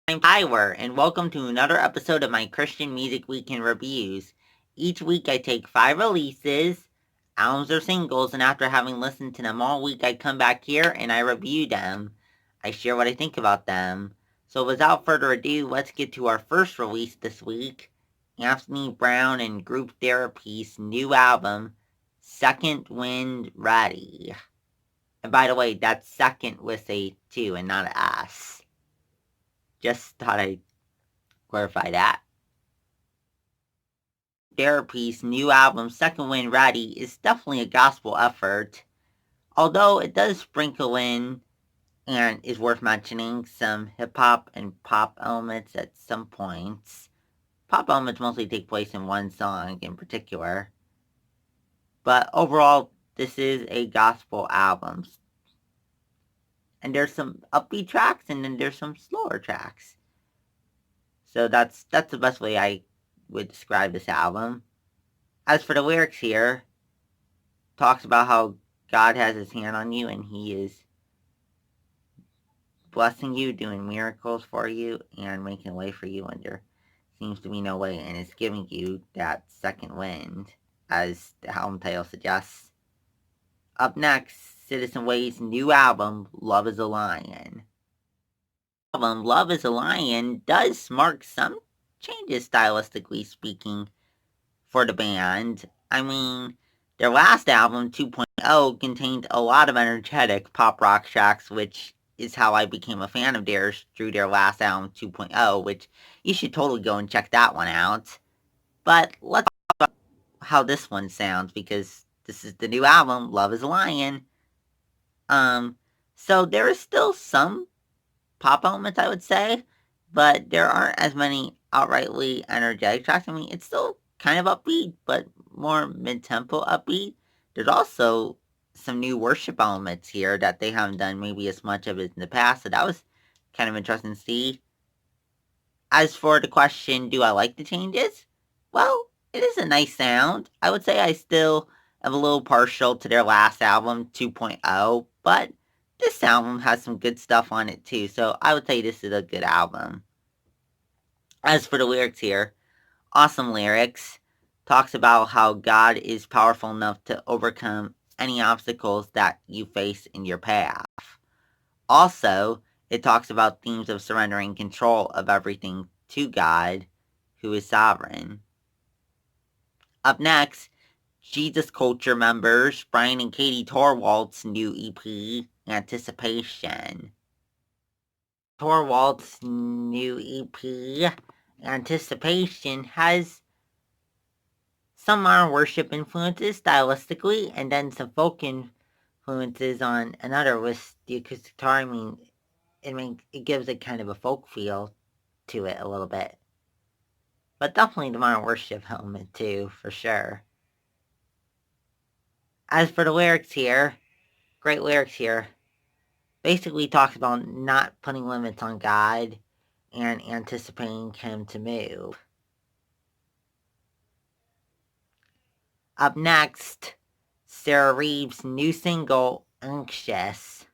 I'm Tyler, and welcome to another episode of my Christian Music Weekend Reviews. Each week I take 5 releases, albums or singles, and after having listened to them all week, I come back here and I review them. I share what I think about them. So without further ado, let's get to our first release this week, Anthony Brown and Group therAPy's new album, Second Wind Ready. And by the way, that's second with a 2 and not an S. Just thought I'd clarify that. therAPy's new album, Second Wind Ready, is definitely a gospel effort, although it does sprinkle in, and is worth mentioning, some hip-hop and pop elements at some points. Pop elements mostly take place in one song in particular, but overall, this is a gospel album. And there's some upbeat tracks, and then there's some slower tracks. So that's the best way I would describe this album. As for the lyrics here, talks about how God has his hand on you and he is blessing you, doing miracles for you, and making a way for you when there seems to be no way, and is giving you that second wind, as the album title suggests. Up next, Citizen Wade's new album, Love is a Lion. Love is a Lion does mark some changes stylistically speaking for the band. I mean, their last album, 2.0, contained a lot of energetic pop rock tracks, which is how I became a fan of theirs through their last album, 2.0, which you should totally go and check that one out. But let's talk about how this one sounds, because this is the new album, Love is a Lion. So there is still some pop elements, I would say, but there aren't as many outrightly energetic tracks. I mean, it's still kind of upbeat, but more mid-tempo upbeat. There's also some new worship elements here that they haven't done maybe as much of it in the past, so that was kind of interesting to see. As for the question, do I like the changes? Well, it is a nice sound. I would say I still am a little partial to their last album, 2.0, but this album has some good stuff on it too, so I would say this is a good album. As for the lyrics here, awesome lyrics. Talks about how God is powerful enough to overcome any obstacles that you face in your path. Also, it talks about themes of surrendering control of everything to God, who is sovereign. Up next, Jesus Culture members Bryan and Katie Torwalt's new EP, Anticipation. Torwalt's new EP, Anticipation, has some modern worship influences stylistically, and then some folk influences on another with the acoustic guitar. I mean, it gives it kind of a folk feel to it a little bit. But definitely the modern worship element too, for sure. As for the lyrics here, great lyrics here. Basically talks about not putting limits on God and anticipating him to move. Up next, Sarah Reeves' new single, Anxious.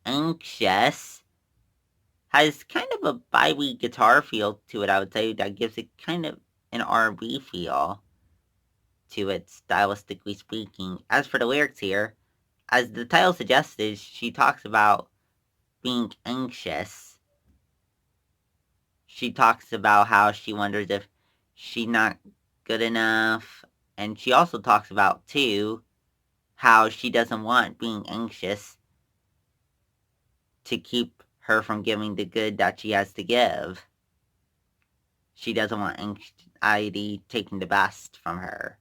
Anxious has kind of a vibey guitar feel to it, I would say, that gives it kind of an R&B feel to it, stylistically speaking. As for the lyrics here, as the title suggested, she talks about being anxious. She talks about how she wonders if she's not good enough, and she also talks about, too, how she doesn't want being anxious to keep her from giving the good that she has to give. She doesn't want anxiety taking the best from her.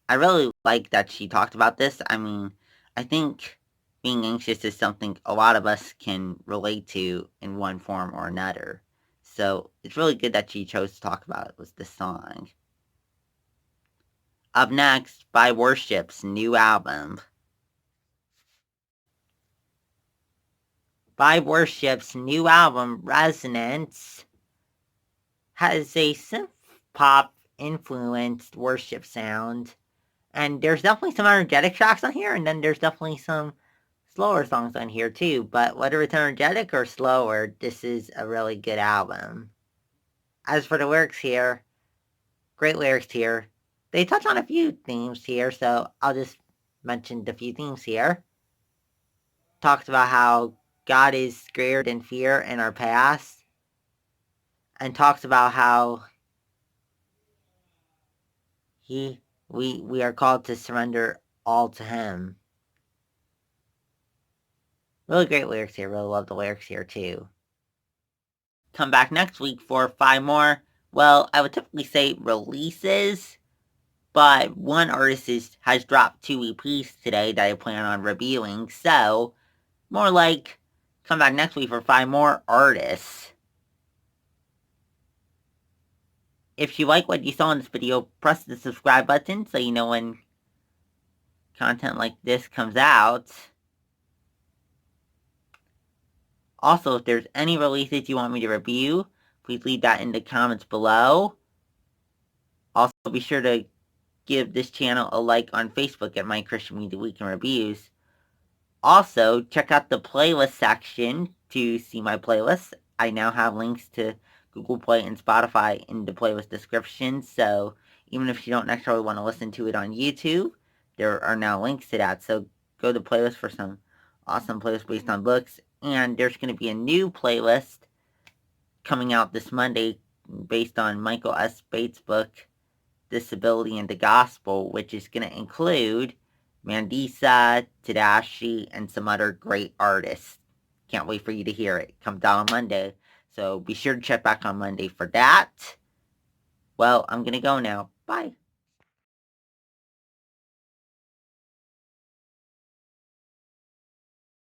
I really like that she talked about this. I mean, I think being anxious is something a lot of us can relate to in one form or another. So it's really good that she chose to talk about it with this song. Up next, VIVE Worship's new album. VIVE Worship's new album, Resonance, has a synth pop influenced worship sound. And there's definitely some energetic tracks on here, and then there's definitely some slower songs on here too, but whether it's energetic or slower, this is a really good album. As for the lyrics here, great lyrics here. They touch on a few themes here, so I'll just mention the few themes here. Talks about how God is greater than fear in our past, and talks about how we are called to surrender all to Him. Really great lyrics here. Really love the lyrics here too. Come back next week for 5 more. Well, I would typically say releases, but one artist has dropped 2 EPs today that I plan on reviewing, so more like come back next week for 5 more artists. If you like what you saw in this video, press the subscribe button so you know when content like this comes out. Also, if there's any releases you want me to review, please leave that in the comments below. Also, be sure to give this channel a like on Facebook at My Christian Media Weekend Reviews. Also, check out the playlist section to see my playlists. I now have links to Google Play and Spotify in the playlist description, so even if you don't necessarily want to listen to it on YouTube, there are now links to that. So go to the playlist for some awesome playlists based on books. And there's going to be a new playlist coming out this Monday based on Michael S. Bates' book, Disability and the Gospel, which is going to include Mandisa, Tadashi, and some other great artists. Can't wait for you to hear it. Comes out on Monday, so be sure to check back on Monday for that. Well, I'm going to go now. Bye.